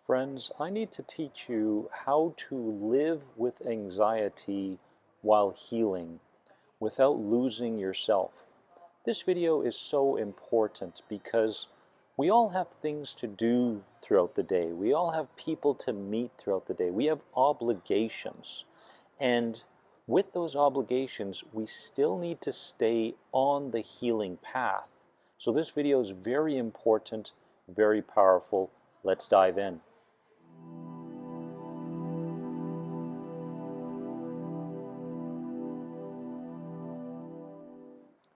Friends, I need to teach you how to live with anxiety while healing without losing yourself. This video is so important because we all have things to do throughout the day. We all have people to meet throughout the day. We have obligations. And with those obligations, we still need to stay on the healing path. So this video is very important, very powerful. Let's dive in.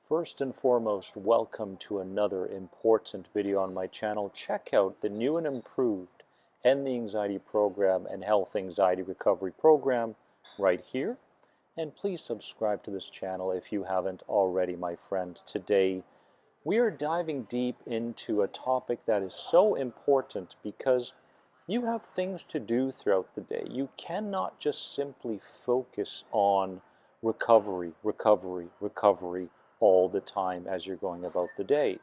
First and foremost, welcome to another important video on my channel. Check out the new and improved End the Anxiety Program and Health Anxiety Recovery Program right here. And please subscribe to this channel if you haven't already, my friend. Today, we are diving deep into a topic that is so important because you have things to do throughout the day. You cannot just simply focus on recovery, recovery, recovery all the time as you're going about the day.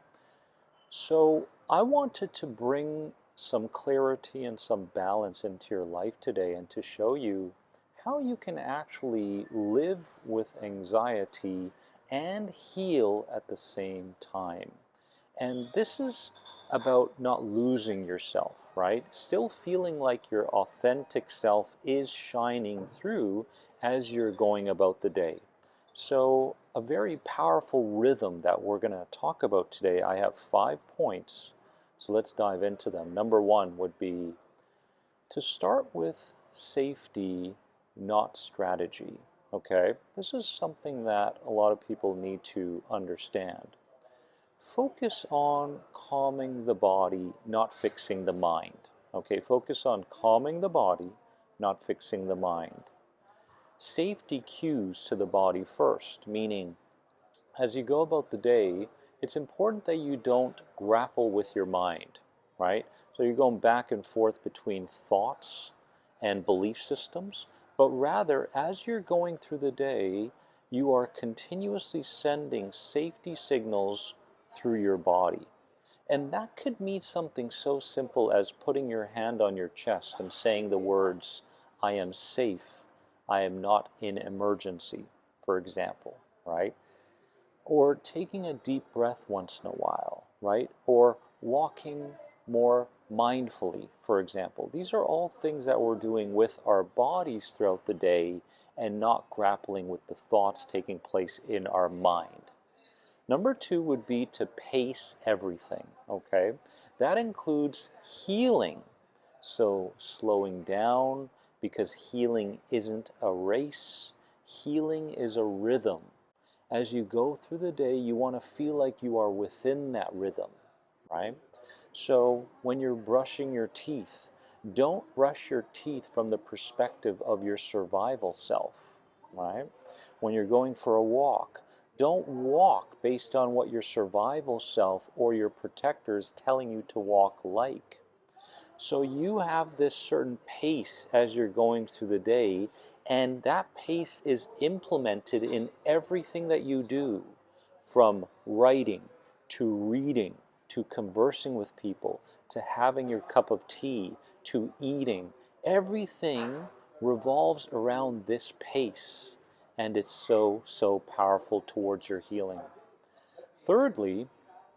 So I wanted to bring some clarity and some balance into your life today and to show you how you can actually live with anxiety and heal at the same time. And this is about not losing yourself, right? Still feeling like your authentic self is shining through as you're going about the day. So a very powerful rhythm that we're going to talk about today. I have 5 points, so let's dive into them. Number 1 would be to start with safety, not strategy. Okay, this is something that a lot of people need to understand. Focus on calming the body, not fixing the mind. Okay, focus on calming the body, not fixing the mind. Safety cues to the body first, meaning as you go about the day, it's important that you don't grapple with your mind, right? So you're going back and forth between thoughts and belief systems, but rather as you're going through the day, you are continuously sending safety signals through your body. And that could mean something so simple as putting your hand on your chest and saying the words, I am safe. I am not in emergency, for example, right? Or taking a deep breath once in a while, right? Or walking more mindfully, for example. These are all things that we're doing with our bodies throughout the day and not grappling with the thoughts taking place in our mind. Number 2 would be to pace everything, okay? That includes healing. So slowing down, because healing isn't a race. Healing is a rhythm. As you go through the day, you want to feel like you are within that rhythm, right? So when you're brushing your teeth, don't brush your teeth from the perspective of your survival self, right? When you're going for a walk, don't walk based on what your survival self or your protector is telling you to walk like. So you have this certain pace as you're going through the day, and that pace is implemented in everything that you do, from writing to reading to conversing with people to having your cup of tea to eating. Everything revolves around this pace, and it's so powerful towards your healing. Thirdly,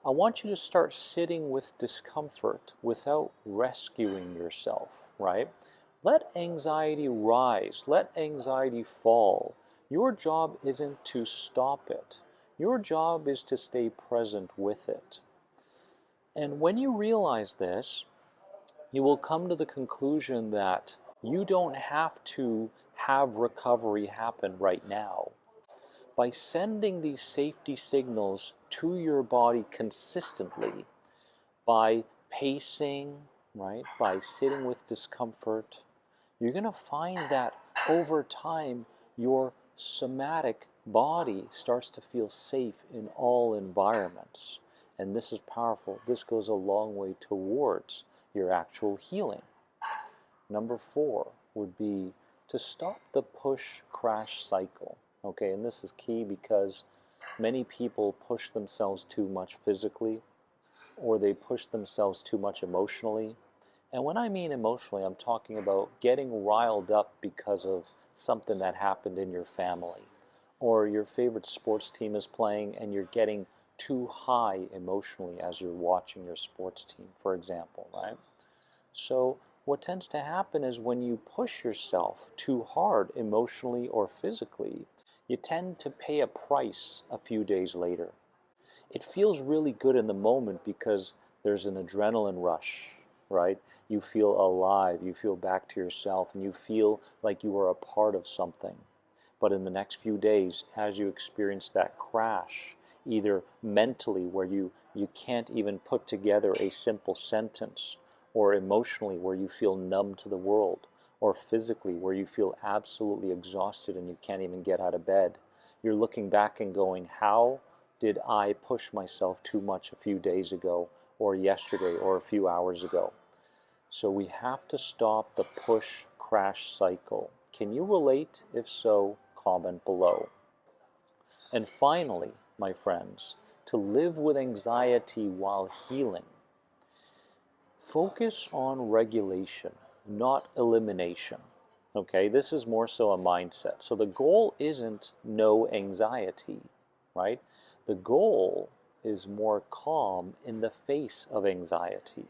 I want you to start sitting with discomfort without rescuing yourself, right? Let anxiety rise, let anxiety fall. Your job isn't to stop it. Your job is to stay present with it. And when you realize this, you will come to the conclusion that you don't have to have recovery happen right now. By sending these safety signals to your body consistently, by pacing, right, by sitting with discomfort, you're going to find that over time your somatic body starts to feel safe in all environments. And this is powerful. This goes a long way towards your actual healing. Number 4 would be to stop the push-crash cycle. Okay, and this is key because many people push themselves too much physically, or they push themselves too much emotionally, And when I mean emotionally, I'm talking about getting riled up because of something that happened in your family, or your favorite sports team is playing and you're getting too high emotionally as you're watching your sports team, for example, right? So what tends to happen is when you push yourself too hard emotionally or physically, you tend to pay a price a few days later. It feels really good in the moment because there's an adrenaline rush, right? You feel alive, you feel back to yourself, and you feel like you are a part of something. But in the next few days, as you experience that crash, either mentally where you can't even put together a simple sentence, or emotionally where you feel numb to the world, or physically where you feel absolutely exhausted and you can't even get out of bed, you're looking back and going, how did I push myself too much a few days ago, or yesterday, or a few hours ago? So we have to stop the push-crash cycle. Can you relate? If so, comment below. And finally, my friends, to live with anxiety while healing, focus on regulation, not elimination. Okay, this is more so a mindset. So the goal isn't no anxiety, right? The goal is more calm in the face of anxiety.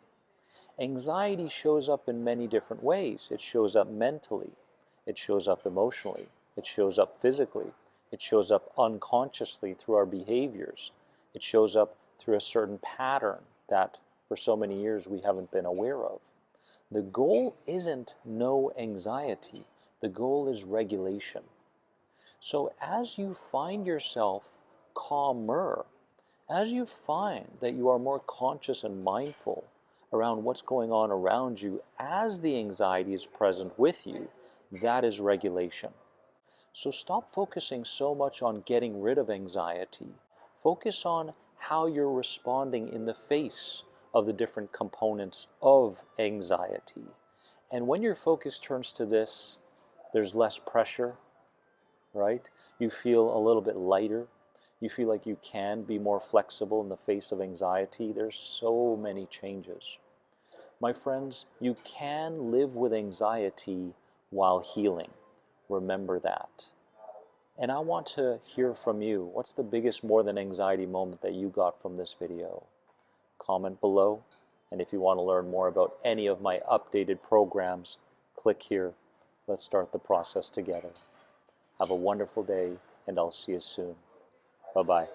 Anxiety shows up in many different ways. It shows up mentally, it shows up emotionally, it shows up physically, it shows up unconsciously through our behaviors, it shows up through a certain pattern that for so many years we haven't been aware of. The goal isn't no anxiety, the goal is regulation. So as you find yourself calmer, as you find that you are more conscious and mindful around what's going on around you as the anxiety is present with you, that is regulation. So stop focusing so much on getting rid of anxiety. Focus on how you're responding in the face of the different components of anxiety. And when your focus turns to this, there's less pressure, right? You feel a little bit lighter. You feel like you can be more flexible in the face of anxiety. There's so many changes. My friends, you can live with anxiety while healing. Remember that. And I want to hear from you. What's the biggest more than anxiety moment that you got from this video? Comment below. And if you want to learn more about any of my updated programs, click here. Let's start the process together. Have a wonderful day, and I'll see you soon. Bye-bye.